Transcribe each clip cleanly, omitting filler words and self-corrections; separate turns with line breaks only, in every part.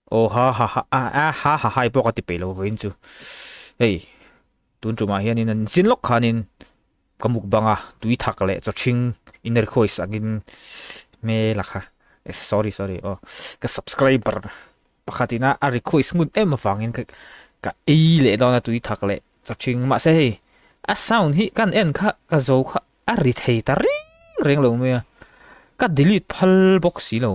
ô ha ha ha ha ha hai bọc cái bể lâu với chú hey tuần chủ mà hiện nên xin lộc khá nên cái mục bằng à tùy thắc lệ cho chinh inner khối sagin mê lạc ha sorry cái subscriber bakatina a request ngun em mà vangin cái ý lệ đó là tùy thắc lệ cho chinh mà sẽ hey a sound hi kan en kha ka zo kha a ri thei ta reng lo me ka delete phal box si lo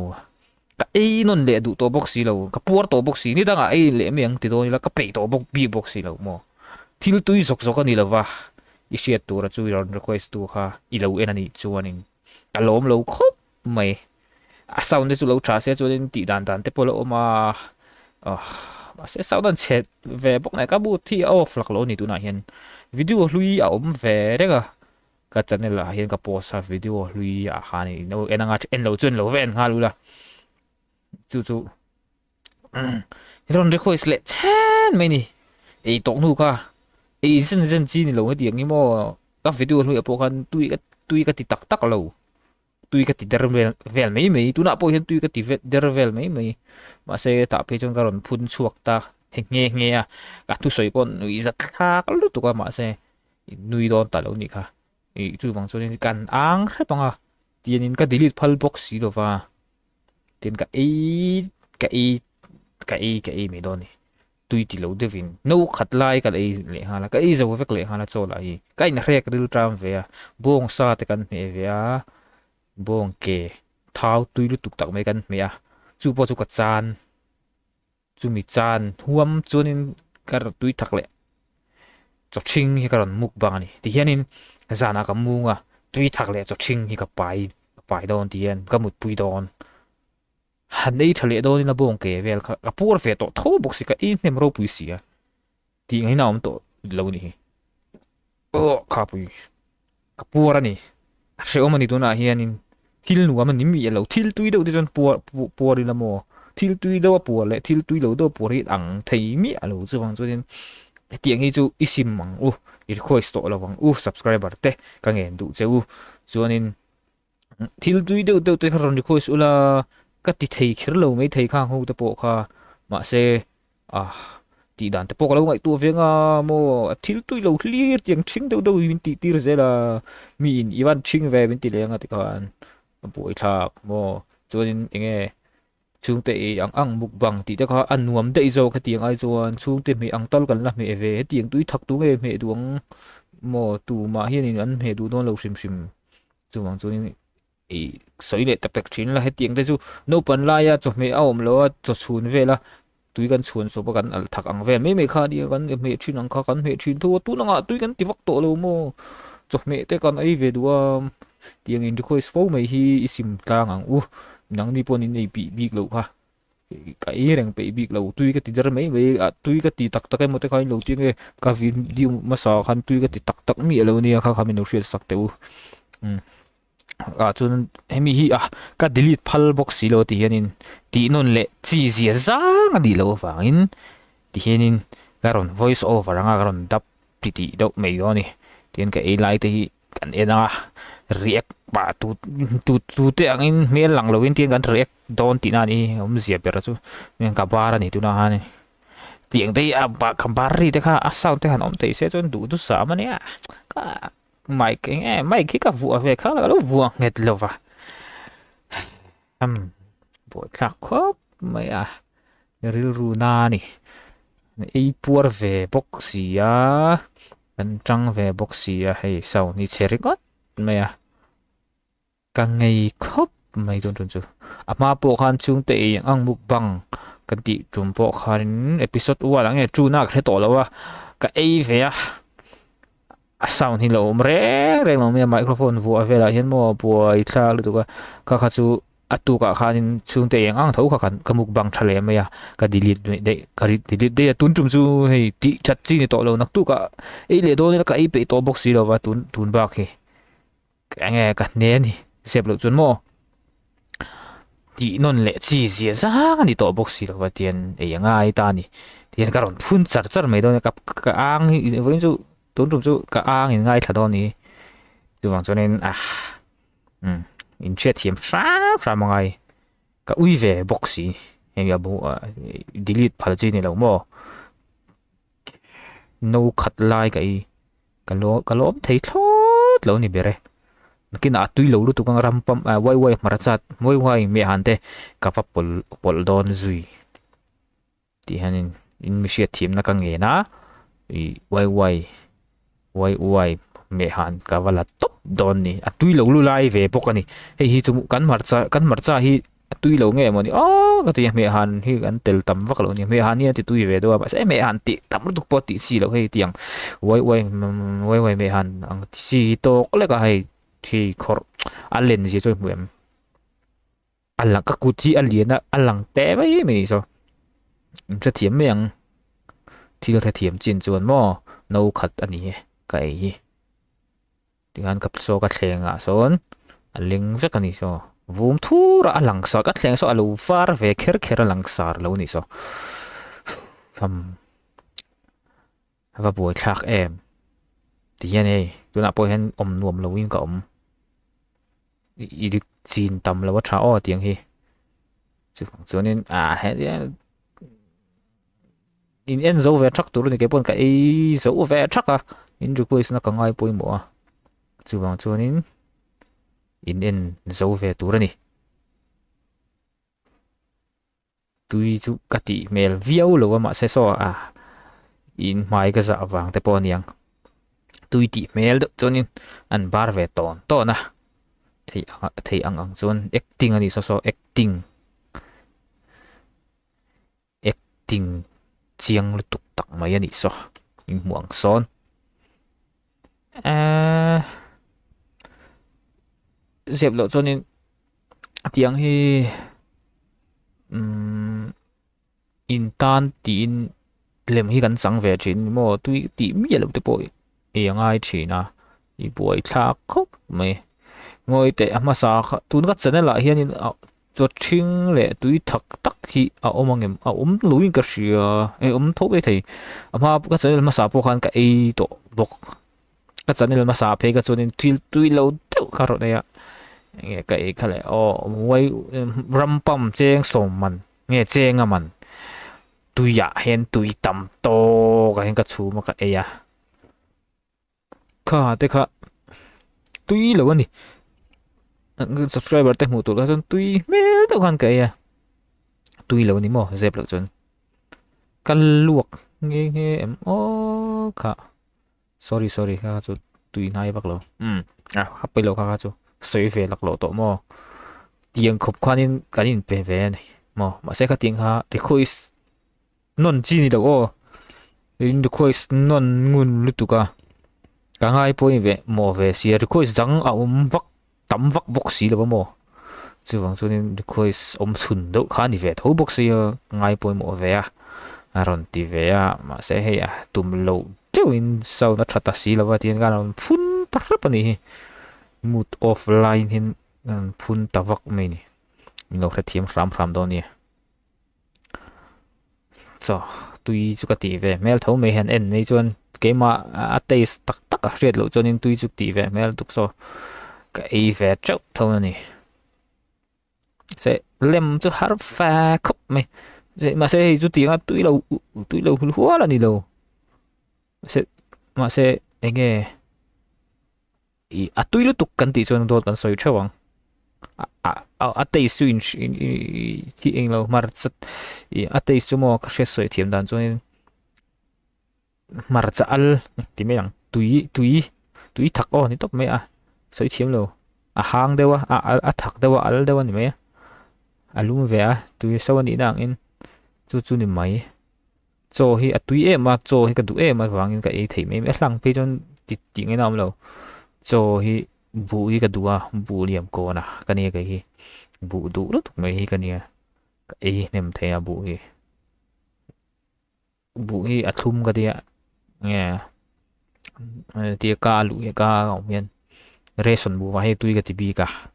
ka e non le du to box si lo ka por to box si ni da nga e le me ang ti do ni la ka pe to box bi box si lo mo thil tui zok zok ani lawa i share tu ra chu ron request tu kha i lo en ani chuanin ka lom lo khop mai a sound de chu lo tra se chu den ti dan dan te polo ma mà sẽ sau đó chết về bốc này các bút thì off lạc lỗ này tụi này hiện video lui ở về đấy cả cái chân này là hiện cái post video lui à hà này nó em đang en lâu chân lâu ven hà luôn là chú chú rồi request lệ chen mấy nè ấy tổng nu cả ấy dân dân chi này lâu cái tiếng như mà các video lui ở bộ kan tui cái tắc tắc lâu tui cái der vel mấy mấy tụi nào bộ hiện tui cái der vel mấy mấy mà sẽ tạo phải trong cái lần phun chuột ta nghe nghe à cả tu soi con nuôi rất khác lúc tụi mà sẽ nuôi đòn ta lâu nhỉ cả ý chú bằng số nên cần ăn hết bằng à tiền cái delete file box gì đó và tiền cái mấy đó này tùy tỷ lâu devin nấu khát lại cái ấy lệ hà là cái ấy rồi việc lệ hà là cho lại cái này cái điều tram về à buông xa thì cần mẹ về à buông kề thao tùy lúc tục tặng mấy cần mẹ à chú bao chú cái chan chú mi chan huam cho nên cái tùy thật lệ cho chinh cái mục bằng này thì hiện nên ra nào cái mua à tùy thật lệ cho chinh cái bài bài đòn thì hiện cái một bụi đòn hắn ấy thật lệ đòn là buông kề về cái bùa về tổ thâu bốc xí cái in nem rô bụi xí à thì ngày nào cũng tổ lâu này khá bụi cái bùa ra này sẽ ôm anh tụi nào hiện nên thil nu mà nín mi lâu thil tùy đâu thì chọn bùa đi là mò thil tùy đâu bùa lệ thil tùy lâu đâu bùa thì ăn thấy mi à lâu chứ bằng cho nên tiếng ấy chú isim mang request to là bằng subscriber te càng nghe đủ chứ cho nên thil tùy đâu đâu tôi không request là cái thì thấy lâu mấy thấy khang hô tập bộ kha mà sẽ thì đàn tập bộ lâu ngày tua viên mò thil tùy lâu clear tiếng chính đâu đâu mình tí rồi là mình Ivan chính về mình tí liền thì còn buổi thạc mò cho nên nghe chúng ta ăn mục bằng thì ta có ăn nuông đây rồi cái tiếng ai rồi chúng ta mới ăn tao cần là mẹ về tiếng túi thật tú mẹ tuống mò tù mà hiện nay ăn mẹ tù nó lâu xìm xìm cho nên sấy lệ tập chính là hết tiếng đây chú nấu bẩn lại cho mẹ ôm lo cho chuồn về là túi gần chuồn số bao gần thật ăn về mấy khá đi gần mẹ chuyên ăn khá gần mẹ chuyên thua tú nó ngã túi gần thì vắt tổ lâu mò cho mẹ tới còn ấy về đùa tiếng in khôi phố mày hi sim ta ngang nắng đi pon in bị lâu ha cái rằng bị lâu tuy cái tí mấy mấy tuy cái tí tắc tắc cái một cái lâu tiếng cái video mà sao khăn tuy cái tí tắc tắc mi lâu nè khá khá mình đâu xuyên sắc tiêu cho nên em hi cái delete file box lo thì hiện tí non lệ chỉ gì ra đi lâu vangin thì hiện cái ron voice over nga cái ron đáp tí đâu mấy đó nè tiền cái lại thì cái này react ba tu te angin me lang lo in tiang kan react don ti na ni zia per chu nen ka bara ni tu na ha ni tiang te ba kambari te kha asau te han om te se chon du sa ma ne ka mai ke mai ki ka vu ave kha lo vu nget lo va bo kha khop mai ril ru na ni ei pur ve boxia kan trăng về boxia hay sau ni cherigot mai càng ngày khóc mày tuần tuần chứ mà bộ khan chung tệ ăn mục bằng cái tỷ chúng bộ khan episode qua là nghe chú na cái tổ là cái ấy về sound thì lâu m래 rồi mà microphone vừa về là hiện mò bùa ít sao được cái chú tu cả khan chung tệ ăn thấu cái mục bằng trả lại mày cái delete đấy tuần chung chú hay tỷ chặt chi tổ lâu nặc tu cả ấy lệ đó là cái ấy bị tổ box gì đâu và tuần bạc cái nghe cái nén thì xếp lộ chuẩn mò thì non lệ chỉ gì ra cái tổ box rồi và tiền ấy ngay ta nè tiền cái còn phun chặt chặt mấy đâu cái ang với chú tốn trùng chú cái ang thì ngay thật đó nè cho nên in chat hiểm phá phá mọi người cái uy về box ya bu delete phal chi ni lo mo no khat lai cái kalo thấy thốt lo ni bere cái nào tùy lâu lúc tụi con ram pam quay quay mà sát quay mẹ hắn thế cà phê pol pol don zui thì hắn in mi team na kang na quay quay mẹ hắn cà phê là top don ni tùy lâu lu lai về bốc ani hi chung kan mar cha hi tùy lâu nghe mà ni cái thì mẹ hắn hi an tel tam vak lo ni mẹ hắn ni thì tùy về đâu mà sẽ mẹ hắn ti tam lúc pot ti si lo hi tiang quay mẹ hắn ang si to có lẽ cái hay thì khó allen gì cho mượn allang các cụ thi alien allang té vậy mình sao cho thiểm miệng thì có thể thiểm chín chuan mò nấu khát anh ấy cái tiếng Anh cặp số các thèn à son alling rất anh ấy sao vum thu ra allang sao các thèn sao alu far về kher kher allang sar lâu này sao và buổi thạc em thì này tôi nãy bôi hen nuông lâu in cả đi chín tầm là what tháo tiếng hi cho nên hết in dấu về chắc tụi nó cái bọn cái dấu về chắc in được quay nó càng ai bôi mỏ cho nên in dấu về tụi nó tụi chú cái tí mail video rồi mà sẽ so in mai cái dạ vàng tại bọn nhang tụi tí mail đó cho nên ăn bar về to na thì ang zone acting ani so acting chiang lu tuk tak mai ani so in muang son dẹp lộ cho nên tiếng hi in tan tin lem hi kan sang về chín mo tui ti mi lo te boy ai china i boy tha khop mai ngồi để mà sao tụi nó chân lại hiện cho chinh lệ tụi thật tắc khi ông em lùi cái gì thốt với thì mà cái chân mà sao bốc han cái tổ bốc cái chân mà sao phải cái cho nên tụi lâu tiêu cả rồi đấy nghe cái này quay ram pam cheng sòng mình nghe cheng mình tụi hiện tụi tầm to cái chú mà cái khá thế khá tụi lâu anh subscriber teh mutu lah chun tui mel to kan cái tui lo ni mo zep lo chun kan luộc nghe em kha sorry kha chu tui nai bak lo hấpไปlo kha chu soi ve lak lo to mo tiang khop khanin kanin pe ve ni mo ma se kha tiang ha request non chi ni do in request non ngun lu tu ka ngai poi ve mo ve si request jang vak tấm vắt bốc xí là bao mò chứ bằng cho nên khơi ôm sùn đâu khá thì về thấu bốc xí ngay bôi mò về rồi thì về mà sẽ hay tụm lâu chứ in sau nó thật xí là vậy tiền gan phun tắc rất là này mood offline hin phun tắc vắt mình nó phải thiêm ram đó nè cho tuy chú cái tí về mail thấu mấy hẹn en này chuan cái mà taste tắc riết lộ cho nên tuy chú tí về mail tục so cái về chốc thôi này sẽ làm cho hát pha khóc mày mà sẽ chú tiếng túi lâu hóa là đi lâu sẽ mà sẽ anh nghe túi lúc tục cần tí cho nó đột cần soi cho bằng tây xuyên thì anh lâu mà rất tây số mò các sẽ soi thiểm đàn cho nên mà rất al thì mấy thằng túi thắc thì tốt mấy soi thiểm lâu hang đâu thắc đâu al đâu này mấy lùm về túi sau này đang in chú này mấy cho hi túi em mà cho hi cái túi em mà vàng cái thấy mấy lăng bây giờ tiếng cái nào lâu cho hi vụ hi cái đùa vụ liềm cô nè cái này cái hi vụ đủ đó mấy hi cái này cái nem thấy vụ hi thum cái dia nghe tia ca lũ ca ông miền reason vụ hay túi cái tivi cả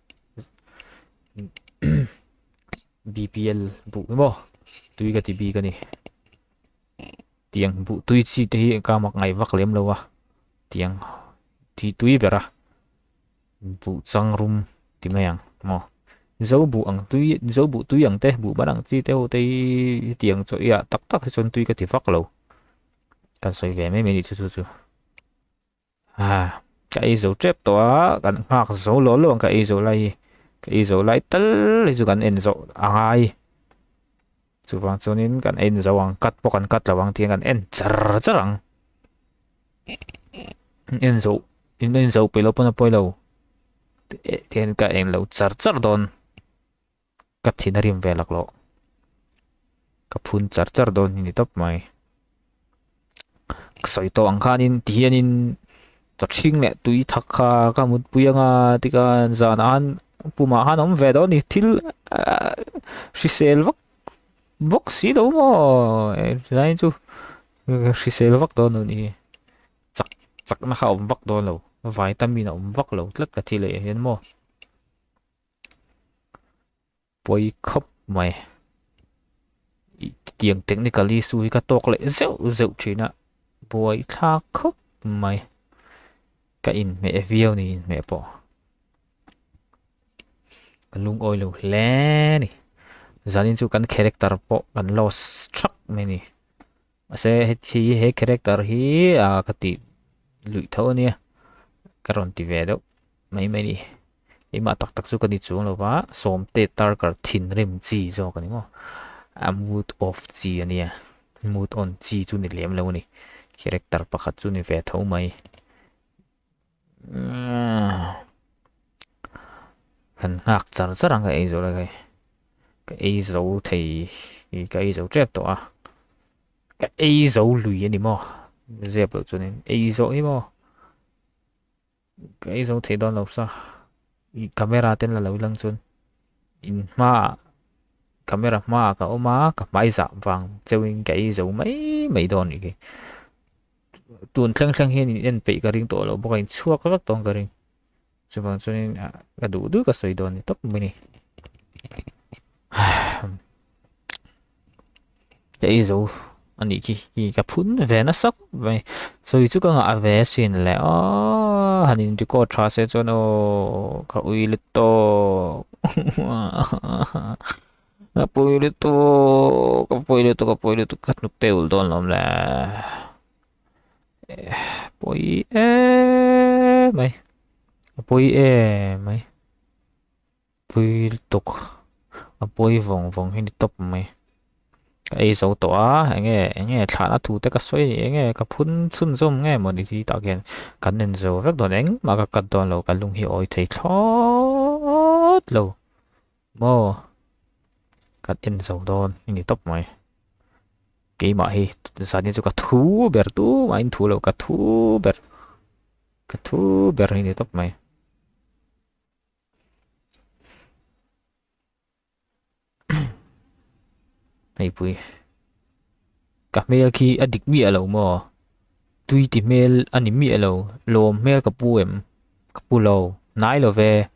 BPL vụ mo túi cái tivi cái này tiếng vụ túi chi thì ca mặc ngày vác liếm lâu tiếng thì túi về ra vụ sang room thì mấy ang mo dấu bụ ăn tuy dấu bụ tuy ăn tê bụ bắt ăn chi tê hồ tê tiếng cho ia tắc tắc cho tuy cái thì phát lâu cần xoay về mấy mấy đi chú chú chú cái dấu chép đó cần hoặc dấu lỗ luôn cái dấu lại tất lấy dù cần en dấu ai chú vang cho nên cần en dấu ăn cắt bộ cần cắt là vang tiếng cần en char charang en dấu pelo pona pelo thiên cái en lâu char char don cắt thì narim về lạc lộ kapun char char don ni top mai soi to ang khanin tianin chaching le tui thakha ka mut puyanga tika zanan puma hanom ve do ni thil shisel vak bok si do mo nai chu shisel vak do no ni chak chak na kha om vak do lo vitamin om vak lo tlat ka thile hian mo poi khop mai tiếng technically sui ka tok le zeu zeu china poi tha khop mai cái in mẹ view ni mẹ bỏ kan lung oil le ni zanin chu kan character po kan loss struck me ni ase he character hi a kati lui tho ni karon ti ve do mai mai ni ima tak tak chu kan ni chung lo wa som te tar kar thin rem chi zo kan mo a mood off chi ania mood on chi chu ni lem lo ni character pakhat chu ni ve tho mai hình ngạc char char ang cái rồi cái dấu thì cái dấu chép to cái dấu lùi đi mò dẹp được cho nên dấu ấy mò cái dấu thì đó là sao camera tên là lâu lăng chun in ma camera ma cả oma cả máy giảm vàng treo cái dấu mấy mấy đòn này cái tuần sang sang hiền in bị cái ring tổ là bao nhiêu chua các tông cái ring cho nên cái đủ cái sợi đòn top mini cái dấu anh đi cái phun về nó sốc vậy rồi chú có ngã về xin lẽ hành hình chú có tra sẽ cho nó cái uy lực to cái uy lực to cắt nút tiêu đòn lắm là bôi mày bôi mày bôi tục bôi vòng vòng hình top mày cái số tỏa nghe thả nó thu tới cái xoay nghe cái phun xum xum nghe mà đi tạo kiện cần nên rồi rất đồ đánh mà cái cần toàn lâu cái lung hiệu ơi thấy chót lâu mò cái in dầu đòn như tóc mày cái mà hi sao như cái thú bẹt tú mà anh thú lâu cái thú bẹt như tóc mày này bùi cả mail khi adik mi alo mo tui ti mail ani mi alo lo mail ka pu em ka pu lo nai lo ve